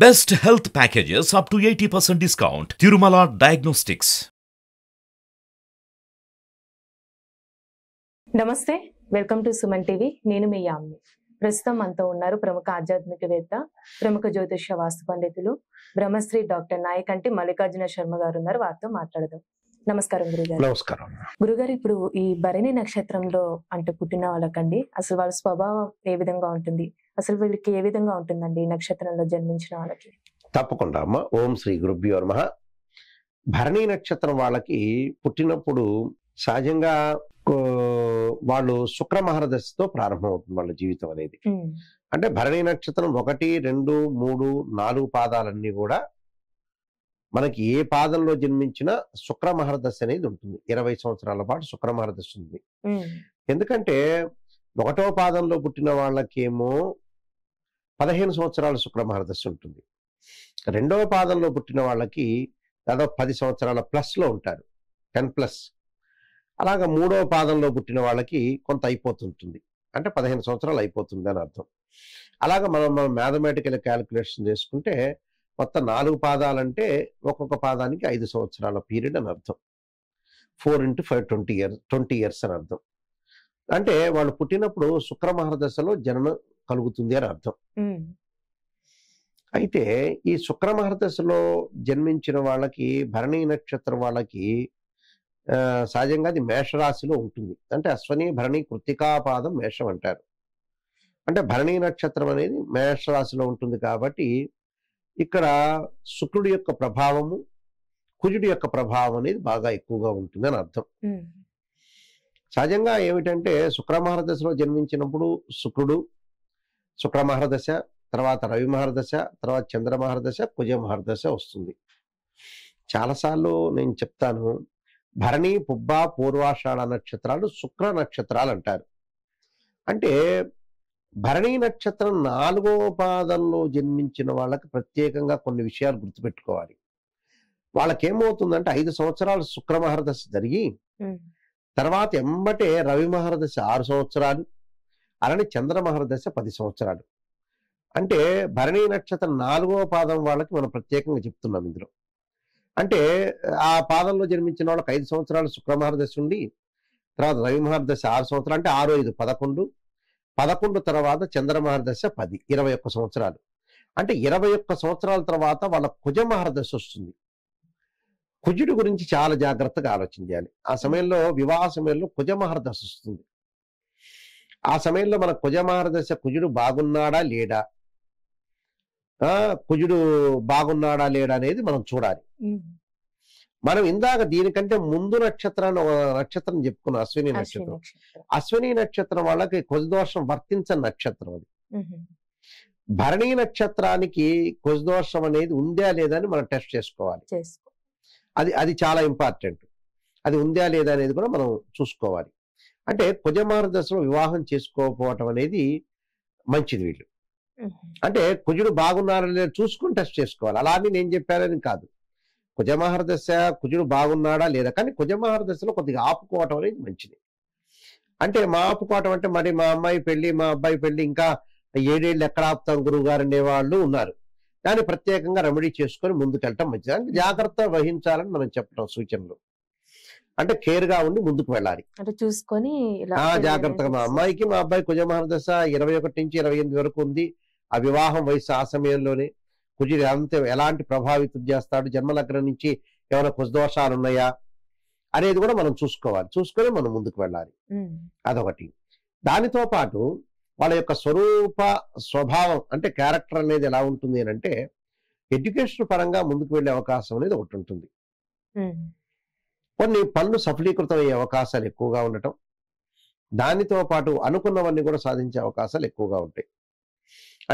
Best health packages up to 80% discount. Tirumala Diagnostics. నమస్తే, welcome to Suman TV. నేను మీ యామ్ని. ప్రస్తుతం మనతో ఉన్నారు ప్రముఖ ఆధ్యాత్మికవేత్త, ప్రముఖ జ్యోతిష వాస్తు పండితులు, బ్రహ్మశ్రీ డాక్టర్ నాయకంటి మల్లికార్జున శర్మ గారు ఉన్నారు. వారితో మాట్లాడదాం. నమస్కారం గురుగారు. నమస్కారం. గురుగారు, ఇప్పుడు ఈ భరణి నక్షత్రంలో అంటే పుట్టిన వాళ్ళకండి అసలు వాళ్ళ స్వభావం ఏ విధంగా ఉంటుంది, అసలు వీళ్ళకి ఏ విధంగా ఉంటుందండి ఈ నక్షత్రంలో జన్మించిన వాళ్ళకి? తప్పకుండా అమ్మ. ఓం శ్రీ గురుభ్యో నమః. భరణి నక్షత్రం వాళ్ళకి పుట్టినప్పుడు సహజంగా వాళ్ళు శుక్ర మహర్దశతో ప్రారంభమవుతుంది వాళ్ళ జీవితం అనేది. అంటే భరణి నక్షత్రం 1, 2, 3, 4 పాదాలన్నీ కూడా మనకి ఏ పాదంలో జన్మించినా శుక్ర మహర్దశ అనేది ఉంటుంది. 20 సంవత్సరాల పాటు శుక్ర మహర్దశ ఉంది. ఎందుకంటే 1వ పాదంలో పుట్టిన వాళ్ళకేమో 15 సంవత్సరాల శుక్ర మహర్దశ ఉంటుంది. 2వ పాదంలో పుట్టిన వాళ్ళకి దాదాపు 10 సంవత్సరాల ప్లస్లో ఉంటారు, 10+. అలాగా 3వ పాదంలో పుట్టిన వాళ్ళకి కొంత అయిపోతుంటుంది, అంటే 15 సంవత్సరాలు అయిపోతుంది అని అర్థం. అలాగా మనం మ్యాథమెటికల్ క్యాలిక్యులేషన్ చేసుకుంటే మొత్తం 4 పాదాలంటే ఒక్కొక్క పాదానికి 5 సంవత్సరాల పీరియడ్ అని అర్థం. 4 × 5 20 years అని అర్థం. అంటే వాళ్ళు పుట్టినప్పుడు శుక్ర మహర్దశలో జననం కలుగుతుంది అని అర్థం. అయితే ఈ శుక్ర మహర్దశలో జన్మించిన వాళ్ళకి భరణి నక్షత్రం వాళ్ళకి సహజంగా అది మేషరాశిలో ఉంటుంది. అంటే అశ్వని, భరణి, కృత్తికా పాదం మేషం అంటారు. అంటే భరణి నక్షత్రం అనేది మేషరాశిలో ఉంటుంది కాబట్టి ఇక్కడ శుక్రుడి యొక్క ప్రభావము, కుజుడి యొక్క ప్రభావం అనేది బాగా ఎక్కువగా ఉంటుంది అని అర్థం. సహజంగా ఏమిటంటే శుక్ర మహర్దశలో జన్మించినప్పుడు శుక్రుడు, శుక్ర మహర్దశ, తర్వాత రవి మహర్దశ, తర్వాత చంద్ర మహర్దశ, కుజ మహర్దశ వస్తుంది. చాలాసార్లు నేను చెప్తాను, భరణి, పుబ్బ, పూర్వాషాఢ నక్షత్రాలు శుక్ర నక్షత్రాలు అంటారు. అంటే భరణి నక్షత్రం 4వ పాదంలో జన్మించిన వాళ్ళకి ప్రత్యేకంగా కొన్ని విషయాలు గుర్తుపెట్టుకోవాలి. వాళ్ళకేమవుతుందంటే 5 సంవత్సరాలు శుక్ర మహర్దశ జరిగి తర్వాత ఎంబటే రవి మహర్దశ 6 సంవత్సరాలు, అలానే చంద్ర మహర్దశ 10 సంవత్సరాలు. అంటే భరణి నక్షత్రం 4వ పాదం వాళ్ళకి మనం ప్రత్యేకంగా చెప్తున్నాం ఇందులో. అంటే ఆ పాదంలో జన్మించిన వాళ్ళకి 5 సంవత్సరాలు శుక్ర మహర్దశ ఉండి తర్వాత రవి మహర్దశ 6 సంవత్సరాలు, అంటే 6, 5, 11, 11 తర్వాత చంద్ర మహర్దశ 10, 21 సంవత్సరాలు. అంటే 21 సంవత్సరాల తర్వాత వాళ్ళ కుజ మహర్దశ వస్తుంది. కుజుడి గురించి చాలా జాగ్రత్తగా ఆలోచించాలి. ఆ సమయంలో వివాహ సమయంలో కుజ మహర్దశ వస్తుంది. ఆ సమయంలో మన కుజ మహర్దశ కుజుడు బాగున్నాడా లేడా, కుజుడు బాగున్నాడా లేడా అనేది మనం చూడాలి. మనం ఇందాక దీనికంటే ముందు నక్షత్రం చెప్పుకున్నాం, అశ్విని నక్షత్రం. అశ్విని నక్షత్రం వాళ్ళకి కుజదోషం వర్తించని నక్షత్రం అది. భరణి నక్షత్రానికి కుజదోషం అనేది ఉందా లేదా అని మనం టెస్ట్ చేసుకోవాలి. అది చాలా ఇంపార్టెంట్. అది ఉందా లేదా అనేది కూడా మనం చూసుకోవాలి. అంటే కుజ మహర్దశలో వివాహం చేసుకోకపోవటం అనేది మంచిది వీళ్ళు. అంటే కుజుడు బాగున్నారని లేదా చూసుకుని టెస్ట్ చేసుకోవాలి. అలా అని నేను చెప్పానని కాదు. కుజ మహర్దశ కుజుడు బాగున్నాడా లేదా, కానీ కుజ మహర్దశలో కొద్దిగా ఆపుకోవటం అనేది మంచిది. అంటే ఆపుకోవటం అంటే మరి మా అమ్మాయి పెళ్లి, మా అబ్బాయి పెళ్లి ఇంకా 7 ఏళ్ళు ఎక్కడ ఆపుతాం గురువు గారు అనే వాళ్ళు ఉన్నారు. దాన్ని ప్రత్యేకంగా రెమెడీ చేసుకొని ముందుకెళ్ళటం మంచిది. అంటే జాగ్రత్త వహించాలని మనం చెప్పడం సూచనలు. అంటే కేర్గా ఉండి ముందుకు వెళ్ళాలి, అంటే చూసుకొని జాగ్రత్తగా. మా అమ్మాయికి మా అబ్బాయి కుజ మహర్దశ 21 నుంచి 28 వరకు ఉంది. ఆ వివాహం వయసు ఆ సమయంలోనే కుజుడు ఎలాంటి ప్రభావితం చేస్తాడు, జన్మలగ్నం నుంచి ఏమైనా కుజదోషాలు ఉన్నాయా అనేది కూడా మనం చూసుకోవాలి. చూసుకొని మనం ముందుకు వెళ్ళాలి. అదొకటి. దానితో పాటు వాళ్ళ యొక్క స్వభావం అంటే క్యారెక్టర్ అనేది ఎలా ఉంటుంది అని అంటే ఎడ్యుకేషన్ పరంగా ముందుకు వెళ్ళే అవకాశం అనేది ఒకటి ఉంటుంది. కొన్ని పనులు సఫలీకృతం అయ్యే అవకాశాలు ఎక్కువగా ఉండటం, దానితో పాటు అనుకున్నవన్నీ కూడా సాధించే అవకాశాలు ఎక్కువగా ఉంటాయి.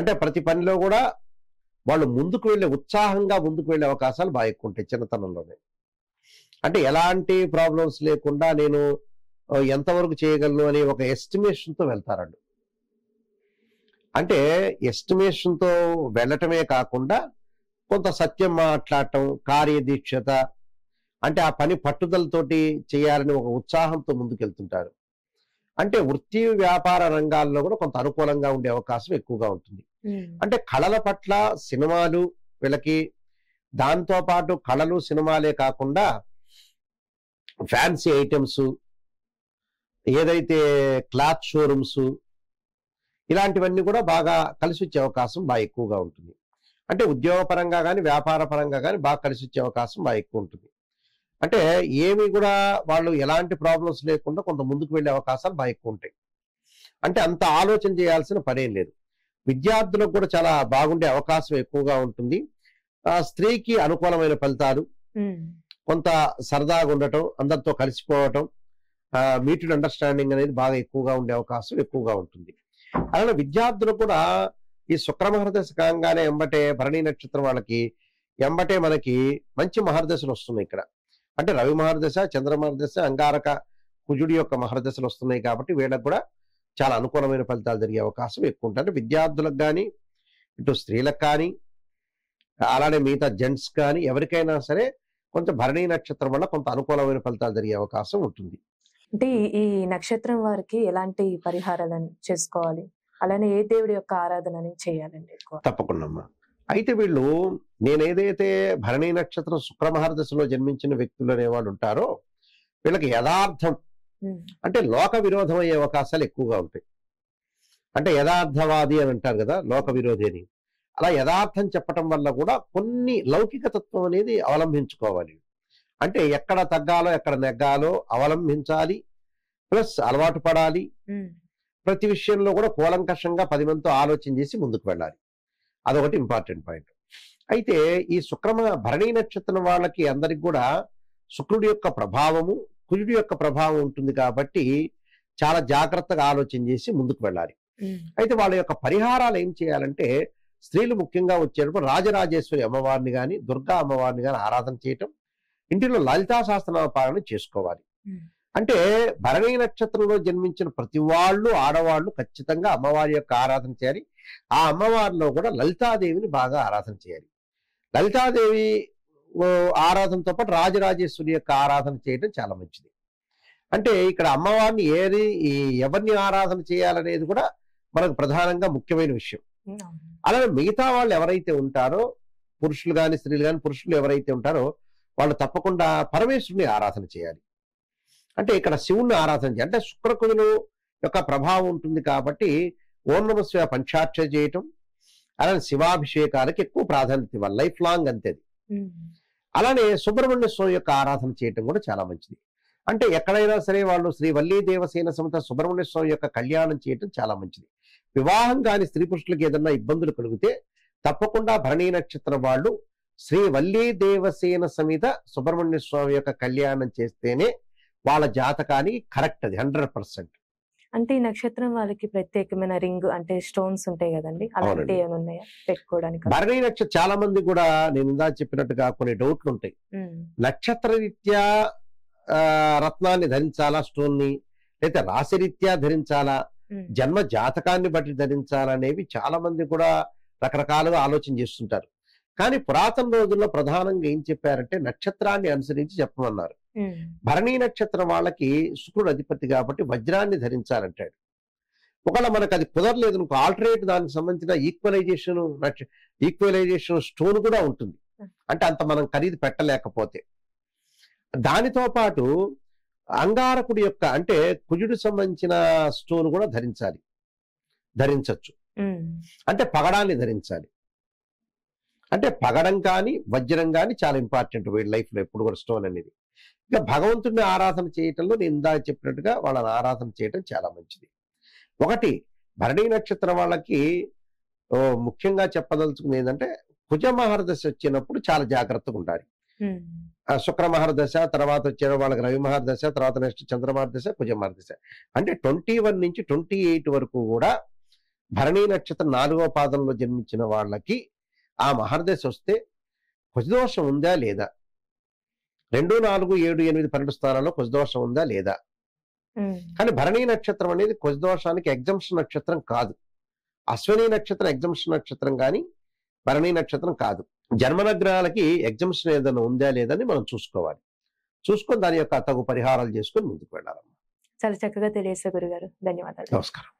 అంటే ప్రతి పనిలో కూడా వాళ్ళు ముందుకు వెళ్ళే ఉత్సాహంగా ముందుకు వెళ్ళే అవకాశాలు బాగా ఎక్కువ ఉంటాయి చిన్నతనంలోనే. అంటే ఎలాంటి ప్రాబ్లమ్స్ లేకుండా నేను ఎంతవరకు చేయగలను అని ఒక ఎస్టిమేషన్తో వెళ్తారండి. అంటే ఎస్టిమేషన్తో వెళ్ళటమే కాకుండా కొంత సత్యం మాట్లాడటం, కార్యదీక్షత, అంటే ఆ పని పట్టుదలతోటి చేయాలని ఒక ఉత్సాహంతో ముందుకెళ్తుంటారు. అంటే వృత్తి వ్యాపార రంగాల్లో కూడా కొంత అనుకూలంగా ఉండే అవకాశం ఎక్కువగా ఉంటుంది. అంటే కళల పట్ల సినిమాలు వీళ్ళకి, దాంతో పాటు కళలు సినిమాలే కాకుండా ఫ్యాన్సీ ఐటమ్స్, ఏదైతే క్లాత్ షోరూమ్స్, ఇలాంటివన్నీ కూడా బాగా కలిసి వచ్చే అవకాశం బాగా ఎక్కువగా ఉంటుంది. అంటే ఉద్యోగపరంగా కానీ వ్యాపార పరంగా కానీ బాగా కలిసి వచ్చే అవకాశం బాగా ఎక్కువ ఉంటుంది. అంటే ఏమి కూడా వాళ్ళు ఎలాంటి ప్రాబ్లమ్స్ లేకుండా కొంత ముందుకు వెళ్ళే అవకాశాలు బాగా ఎక్కువ ఉంటాయి. అంటే అంత ఆలోచన చేయాల్సిన పనేం లేదు. విద్యార్థులకు కూడా చాలా బాగుండే అవకాశం ఎక్కువగా ఉంటుంది. స్త్రీకి అనుకూలమైన ఫలితాలు, కొంత సరదాగా ఉండటం, అందరితో కలిసిపోవటం, మ్యూచువల్ అండర్స్టాండింగ్ అనేది బాగా ఎక్కువగా ఉండే అవకాశం ఎక్కువగా ఉంటుంది. అలానే విద్యార్థులు కూడా ఈ శుక్ర మహర్దశ కాగానే ఎంబటే భరణి నక్షత్రం వాళ్ళకి ఎంబటే మనకి మంచి మహర్దశలు వస్తున్నాయి ఇక్కడ. అంటే రవి మహర్దశ, చంద్ర మహర్దశ, అంగారక కుజుడి యొక్క మహర్దశలు వస్తున్నాయి కాబట్టి వీళ్ళకి కూడా చాలా అనుకూలమైన ఫలితాలు జరిగే అవకాశం ఎక్కువ ఉంటుంది. అంటే విద్యార్థులకు కానీ, ఇటు స్త్రీలకు కానీ, అలానే మిగతా జెంట్స్ కానీ ఎవరికైనా సరే కొంచెం భరణి నక్షత్రం వల్ల కొంత అనుకూలమైన ఫలితాలు జరిగే అవకాశం ఉంటుంది. అంటే ఈ నక్షత్రం వారికి ఎలాంటి పరిహారాలను చేసుకోవాలి, అలానే ఏ దేవుడి యొక్క ఆరాధనని చేయాలండి ఎక్కువ? తప్పకుండా అమ్మా. అయితే వీళ్ళు, నేను ఏదైతే భరణి నక్షత్రం శుక్ర మహర్దశలో జన్మించిన వ్యక్తులు అనేవాళ్ళు ఉంటారో వీళ్ళకి యథార్థం అంటే లోక విరోధం అయ్యే అవకాశాలు ఎక్కువగా ఉంటాయి. అంటే యథార్థవాది అని అంటారు కదా, లోక విరోధి అని. అలా యథార్థం చెప్పటం వల్ల కూడా కొన్ని లౌకిక తత్వం అనేది అవలంబించుకోవాలి. అంటే ఎక్కడ తగ్గాలో ఎక్కడ నెగ్గాలో అవలంబించాలి, ప్లస్ అలవాటు పడాలి. ప్రతి విషయంలో కూడా కూలంకషంగా 10 మందితో ఆలోచన చేసి ముందుకు వెళ్ళాలి. అదొకటి ఇంపార్టెంట్ పాయింట్. అయితే ఈ భరణి నక్షత్రం వాళ్ళకి అందరికి కూడా శుక్రుడి యొక్క ప్రభావము, కుజుడి యొక్క ప్రభావం ఉంటుంది కాబట్టి చాలా జాగ్రత్తగా ఆలోచన చేసి ముందుకు వెళ్ళాలి. అయితే వాళ్ళ యొక్క పరిహారాలు ఏం చేయాలంటే, స్త్రీలు ముఖ్యంగా వచ్చేటప్పుడు రాజరాజేశ్వరి అమ్మవారిని కానీ, దుర్గా అమ్మవారిని కానీ ఆరాధన చేయటం, ఇంటిలో లలితా సహస్రనామ పారాయణ చేసుకోవాలి. అంటే భరణి నక్షత్రంలో జన్మించిన ప్రతి వాళ్ళు, ఆడవాళ్ళు ఖచ్చితంగా అమ్మవారి యొక్క ఆరాధన చేయాలి. ఆ అమ్మవారిలో కూడా లలితాదేవిని బాగా ఆరాధన చేయాలి. లలితాదేవి ఆరాధనతో పాటు రాజరాజేశ్వరి యొక్క ఆరాధన చేయడం చాలా మంచిది. అంటే ఇక్కడ అమ్మవారిని ఎవరిని ఆరాధన చేయాలనేది కూడా మనకు ప్రధానంగా ముఖ్యమైన విషయం. అలాగే మిగతా వాళ్ళు ఎవరైతే ఉంటారో, పురుషులు కానీ స్త్రీలు కానీ, పురుషులు ఎవరైతే ఉంటారో వాళ్ళు తప్పకుండా పరమేశ్వరుని ఆరాధన చేయాలి. అంటే ఇక్కడ శివుణ్ణి ఆరాధన చేయాలి. అంటే శుక్రకుజులు యొక్క ప్రభావం ఉంటుంది కాబట్టి ఓం నమః శివాయ పంచాక్షరి చేయటం, అలానే శివాభిషేకాలకు ఎక్కువ ప్రాధాన్యత ఇవ్వాలి, లైఫ్ లాంగ్ అంతేది. అలానే సుబ్రహ్మణ్య స్వామి యొక్క ఆరాధన చేయటం కూడా చాలా మంచిది. అంటే ఎక్కడైనా సరే వాళ్ళు శ్రీ వల్లీ దేవసేన సమేత సుబ్రహ్మణ్య స్వామి యొక్క కళ్యాణం చేయటం చాలా మంచిది. వివాహం కాని స్త్రీ పురుషులకు ఏదన్నా ఇబ్బందులు కలిగితే తప్పకుండా భరణి నక్షత్రం వాళ్ళు శ్రీ వల్లీ దేవసేన సమేత సుబ్రహ్మణ్య స్వామి యొక్క కళ్యాణం చేస్తేనే వాళ్ళ జాతకానికి కరెక్ట్, అది 100%. అంటే ఈ నక్షత్రం వాళ్ళకి ప్రత్యేకమైన రింగ్ అంటే స్టోన్స్ ఉంటాయి కదండి, అలాంటి ఏమైనా ఉన్నాయా పెట్టుకోవడానికి? భరణి నక్షత్రం చాలా మంది కూడా నేను ఇందా చెప్పినట్టుగా కొన్ని డౌట్లు ఉంటాయి. నక్షత్ర రీత్యా రత్నాన్ని ధరించాలా, స్టోన్ ని, లేదా రాశి రీత్యా ధరించాలా, జన్మ జాతకాన్ని బట్టి ధరించాలనేవి చాలా మంది కూడా రకరకాలుగా ఆలోచన చేస్తుంటారు. కానీ పురాతన రోజుల్లో ప్రధానంగా ఏం చెప్పారంటే నక్షత్రాన్ని అనుసరించి చెప్పమన్నారు. భరణి నక్షత్రం వాళ్ళకి శుక్రుడు అధిపతి కాబట్టి వజ్రాన్ని ధరించాలంటాడు. ఒకవేళ మనకు అది కుదరలేదు, ఆల్టర్నేట్ దానికి సంబంధించిన ఈక్వలైజేషన్ స్టోన్ కూడా ఉంటుంది. అంటే అంత మనం ఖరీదు పెట్టలేకపోతే దానితో పాటు అంగారకుడి యొక్క అంటే కుజుడు సంబంధించిన స్టోన్ కూడా ధరించవచ్చు. అంటే పగడాన్ని ధరించాలి. అంటే పగడం కానీ వజ్రం కానీ చాలా ఇంపార్టెంట్ వీళ్ళ లైఫ్ లో ఎప్పుడు కూడా స్టోన్ అనేది. ఇక భగవంతుడిని ఆరాధన చేయటంలో నేను ఇందాక చెప్పినట్టుగా వాళ్ళని ఆరాధన చేయటం చాలా మంచిది. ఒకటి భరణి నక్షత్రం వాళ్ళకి ముఖ్యంగా చెప్పదలుచుకుంది ఏంటంటే కుజ మహర్దశ వచ్చినప్పుడు చాలా జాగ్రత్తగా ఉండాలి. శుక్ర మహర్దశ తర్వాత వచ్చే వాళ్ళకి రవి మహర్దశ, తర్వాత నెక్స్ట్ చంద్ర మహర్దశ, కుజ మహర్దశ. అంటే 21 నుంచి 28 వరకు కూడా భరణి నక్షత్రం 4వ పాదంలో జన్మించిన వాళ్ళకి ఆ మహర్దశ వస్తే కుజదోషం ఉందా లేదా, 2, 4, 7, 8, 12 స్థానాల్లో కుజదోషం ఉందా లేదా. కానీ భరణి నక్షత్రం అనేది కుజదోషానికి ఎగ్జంప్షన్ నక్షత్రం కాదు. అశ్విని నక్షత్రం ఎగ్జంప్షన్ నక్షత్రం కానీ భరణి నక్షత్రం కాదు. జన్మనగ్రహాలకి ఎగ్జంప్షన్ ఏదైనా ఉందా లేదని మనం చూసుకోవాలి. చూసుకొని దాని యొక్క తగు పరిహారాలు చేసుకొని ముందుకు వెళ్ళాలమ్మా. చాలా చక్కగా తెలియజేశారు గురుగారు, ధన్యవాదాలు. నమస్కారం.